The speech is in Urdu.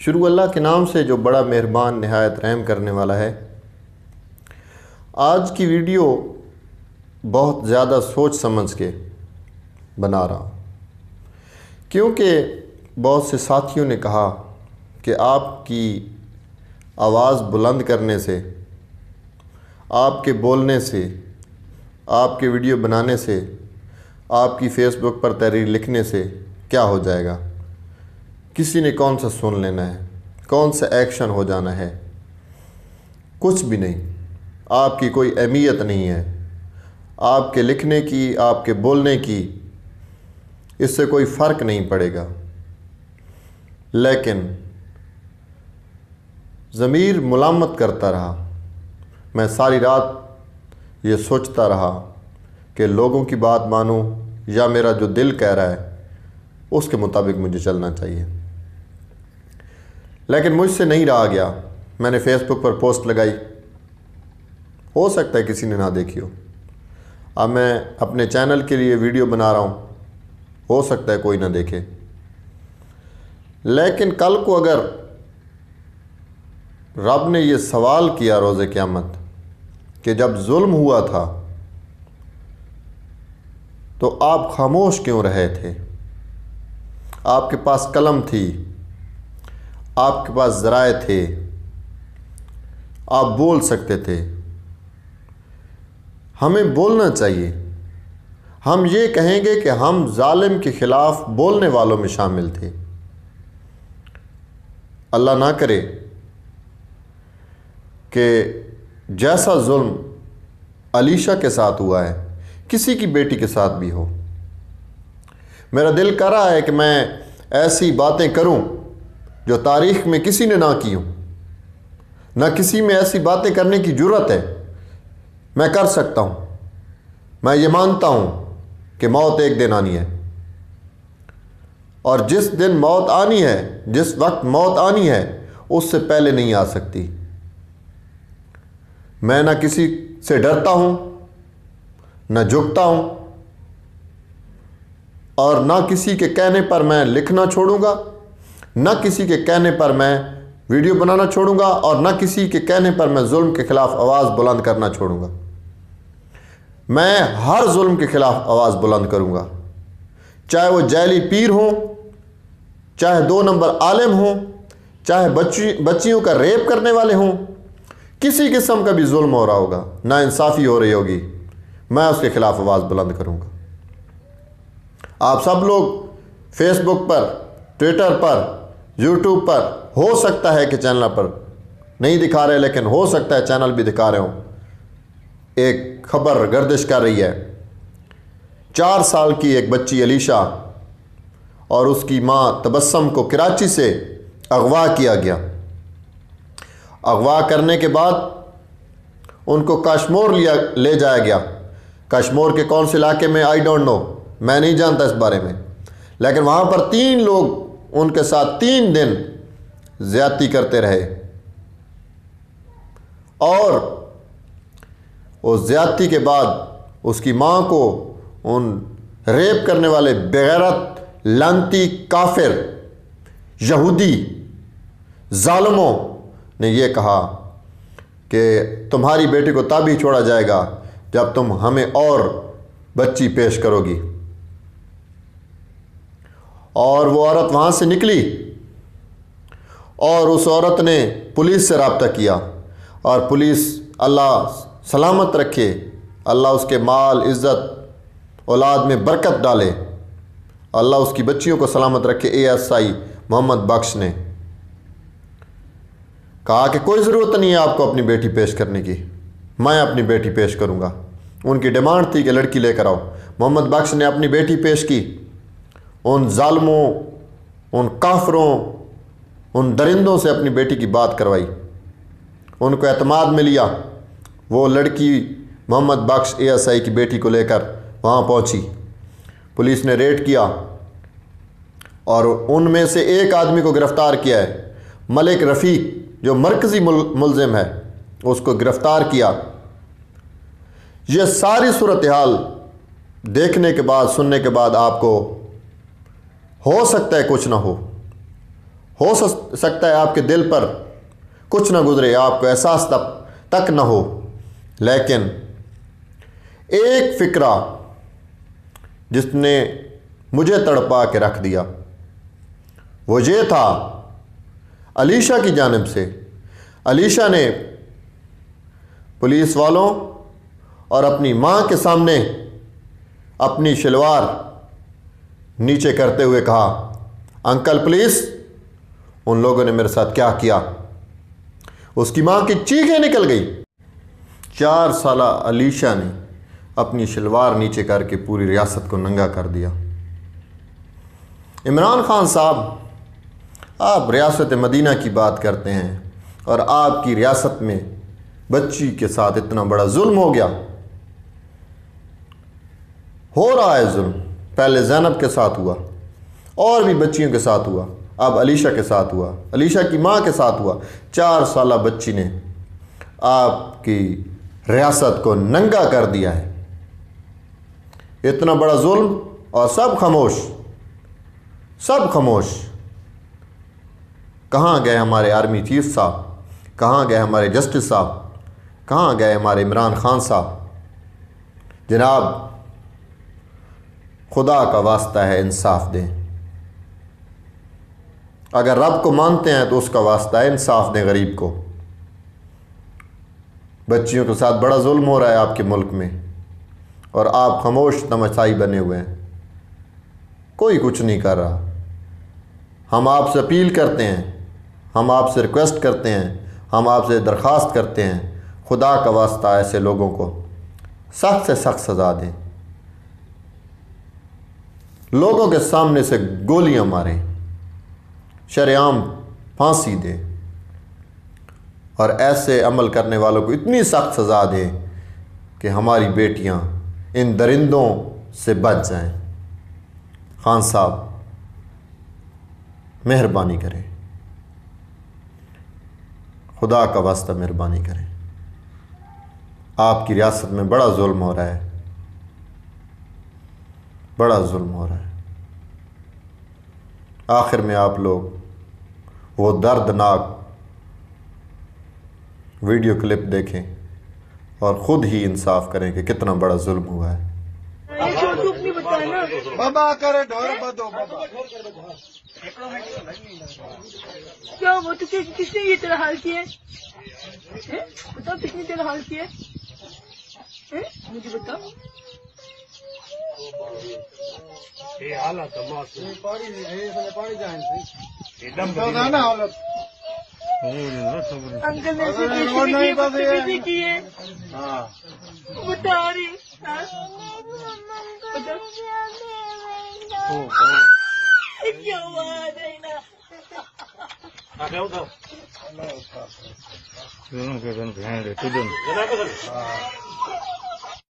شروع اللہ کے نام سے جو بڑا مہربان نہایت رحم کرنے والا ہے۔ آج کی ویڈیو بہت زیادہ سوچ سمجھ کے بنا رہا ہوں، کیونکہ بہت سے ساتھیوں نے کہا کہ آپ کی آواز بلند کرنے سے، آپ کے بولنے سے، آپ کے ویڈیو بنانے سے، آپ کی فیس بک پر تحریر لکھنے سے کیا ہو جائے گا؟ کسی نے کون سا سن لینا ہے؟ کون سا ایکشن ہو جانا ہے؟ کچھ بھی نہیں۔ آپ کی کوئی اہمیت نہیں ہے، آپ کے لکھنے کی، آپ کے بولنے کی اس سے کوئی فرق نہیں پڑے گا۔ لیکن ضمیر ملامت کرتا رہا۔ میں ساری رات یہ سوچتا رہا کہ لوگوں کی بات مانوں یا میرا جو دل کہہ رہا ہے اس کے مطابق مجھے چلنا چاہیے، لیکن مجھ سے نہیں رہا گیا۔ میں نے فیس بک پر پوسٹ لگائی، ہو سکتا ہے کسی نے نہ دیکھی ہو۔ اب میں اپنے چینل کے لیے ویڈیو بنا رہا ہوں، ہو سکتا ہے کوئی نہ دیکھے، لیکن کل کو اگر رب نے یہ سوال کیا روز قیامت کہ جب ظلم ہوا تھا تو آپ خاموش کیوں رہے تھے؟ آپ کے پاس قلم تھی، آپ کے پاس ذرائع تھے، آپ بول سکتے تھے۔ ہمیں بولنا چاہیے۔ ہم یہ کہیں گے کہ ہم ظالم کے خلاف بولنے والوں میں شامل تھے۔ اللہ نہ کرے کہ جیسا ظلم علیشہ کے ساتھ ہوا ہے کسی کی بیٹی کے ساتھ بھی ہو۔ میرا دل کر رہا ہے کہ میں ایسی باتیں کروں جو تاریخ میں کسی نے نہ کی ہوں۔ نہ کسی میں ایسی باتیں کرنے کی جرت ہے۔ میں کر سکتا ہوں۔ میں یہ مانتا ہوں کہ موت ایک دن آنی ہے، اور جس دن موت آنی ہے، جس وقت موت آنی ہے، اس سے پہلے نہیں آ سکتی۔ میں نہ کسی سے ڈرتا ہوں، نہ جھکتا ہوں، اور نہ کسی کے کہنے پر میں لکھنا چھوڑوں گا، نہ کسی کے کہنے پر میں ویڈیو بنانا چھوڑوں گا، اور نہ کسی کے کہنے پر میں ظلم کے خلاف آواز بلند کرنا چھوڑوں گا۔ میں ہر ظلم کے خلاف آواز بلند کروں گا، چاہے وہ جعلی پیر ہوں، چاہے 2 نمبر عالم ہوں، چاہے بچیوں کا ریپ کرنے والے ہوں۔ کسی قسم کا بھی ظلم ہو رہا ہوگا، ناانصافی ہو رہی ہوگی، میں اس کے خلاف آواز بلند کروں گا۔ آپ سب لوگ فیس بک پر، ٹویٹر پر، یوٹیوب پر، ہو سکتا ہے کہ چینل پر نہیں دکھا رہے، لیکن ہو سکتا ہے چینل بھی دکھا رہے ہوں، ایک خبر گردش کر رہی ہے۔ 4 سال کی ایک بچی علیشہ اور اس کی ماں تبسم کو کراچی سے اغوا کیا گیا۔ اغوا کرنے کے بعد ان کو کاشمور لے جایا گیا۔ کشمور کے کون سے علاقے میں آئی ڈونٹ نو، میں نہیں جانتا اس بارے میں، لیکن وہاں پر 3 لوگ ان کے ساتھ 3 دن زیادتی کرتے رہے، اور اس زیادتی کے بعد اس کی ماں کو ان ریپ کرنے والے بغیرت، لعنتی، کافر، یہودی ظالموں نے یہ کہا کہ تمہاری بیٹی کو تب ہی چھوڑا جائے گا جب تم ہمیں اور بچی پیش کرو گی۔ اور وہ عورت وہاں سے نکلی، اور اس عورت نے پولیس سے رابطہ کیا، اور پولیس، اللہ سلامت رکھے، اللہ اس کے مال، عزت، اولاد میں برکت ڈالے، اللہ اس کی بچیوں کو سلامت رکھے۔ ASI محمد بخش نے کہا کہ کوئی ضرورت نہیں ہے آپ کو اپنی بیٹی پیش کرنے کی، میں اپنی بیٹی پیش کروں گا۔ ان کی ڈیمانڈ تھی کہ لڑکی لے کر آؤ۔ محمد بخش نے اپنی بیٹی پیش کی۔ ان ظالموں، ان کافروں، ان درندوں سے اپنی بیٹی کی بات کروائی، ان کو اعتماد میں لیا۔ وہ لڑکی محمد بخش ASI کی بیٹی کو لے کر وہاں پہنچی۔ پولیس نے ریڈ کیا، اور ان میں سے ایک آدمی کو گرفتار کیا ہے، ملک رفیق، جو مرکزی ملزم ہے، اس کو گرفتار کیا۔ یہ ساری صورتحال دیکھنے کے بعد، سننے کے بعد آپ کو ہو سکتا ہے کچھ نہ ہو سکتا ہے آپ کے دل پر کچھ نہ گزرے، آپ کو احساس تک نہ ہو، لیکن ایک فکرہ جس نے مجھے تڑپا کے رکھ دیا وہ یہ تھا علیشہ کی جانب سے۔ علیشہ نے پولیس والوں اور اپنی ماں کے سامنے اپنی شلوار نیچے کرتے ہوئے کہا، انکل پلیز، ان لوگوں نے میرے ساتھ کیا کیا؟ اس کی ماں کی چیخیں نکل گئی۔ 4 سالہ علیشہ نے اپنی شلوار نیچے کر کے پوری ریاست کو ننگا کر دیا۔ عمران خان صاحب، آپ ریاست مدینہ کی بات کرتے ہیں اور آپ کی ریاست میں بچی کے ساتھ اتنا بڑا ظلم ہو گیا۔ ہو رہا ہے ظلم، پہلے زینب کے ساتھ ہوا، اور بھی بچیوں کے ساتھ ہوا، اب علیشہ کے ساتھ ہوا، علیشہ کی ماں کے ساتھ ہوا۔ 4 سالہ بچی نے آپ کی ریاست کو ننگا کر دیا ہے۔ اتنا بڑا ظلم اور سب خاموش، سب خاموش۔ کہاں گئے ہمارے آرمی چیف صاحب؟ کہاں گئے ہمارے جسٹس صاحب؟ کہاں گئے ہمارے عمران خان صاحب؟ جناب، خدا کا واسطہ ہے انصاف دیں۔ اگر رب کو مانتے ہیں تو اس کا واسطہ ہے انصاف دیں غریب کو۔ بچیوں کے ساتھ بڑا ظلم ہو رہا ہے آپ کے ملک میں، اور آپ خاموش تماشائی بنے ہوئے ہیں، کوئی کچھ نہیں کر رہا۔ ہم آپ سے اپیل کرتے ہیں، ہم آپ سے ریکویسٹ کرتے ہیں، ہم آپ سے درخواست کرتے ہیں، خدا کا واسطہ ایسے لوگوں کو سخت سے سخت سزا دیں، لوگوں کے سامنے سے گولیاں ماریں، شرعام پھانسی دیں، اور ایسے عمل کرنے والوں کو اتنی سخت سزا دیں کہ ہماری بیٹیاں ان درندوں سے بچ جائیں۔ خان صاحب، مہربانی کریں، خدا کا واسطہ مہربانی کریں۔ آپ کی ریاست میں بڑا ظلم ہو رہا ہے، بڑا ظلم ہو رہا ہے۔ آخر میں آپ لوگ وہ دردناک ویڈیو کلپ دیکھیں اور خود ہی انصاف کریں کہ کتنا بڑا ظلم ہوا ہے۔ بابا کرے ڈھور بدو بابا کیا وہ تو کس نے یہ تیرا حال کیا ہے؟ بتاؤ کس نے تیرا حال کیا ہے؟ مجھے بتاؤ۔ یہ حالت پانی جائیں نا حالت انکل نے کیے بتا رہی کیا ہوا دینا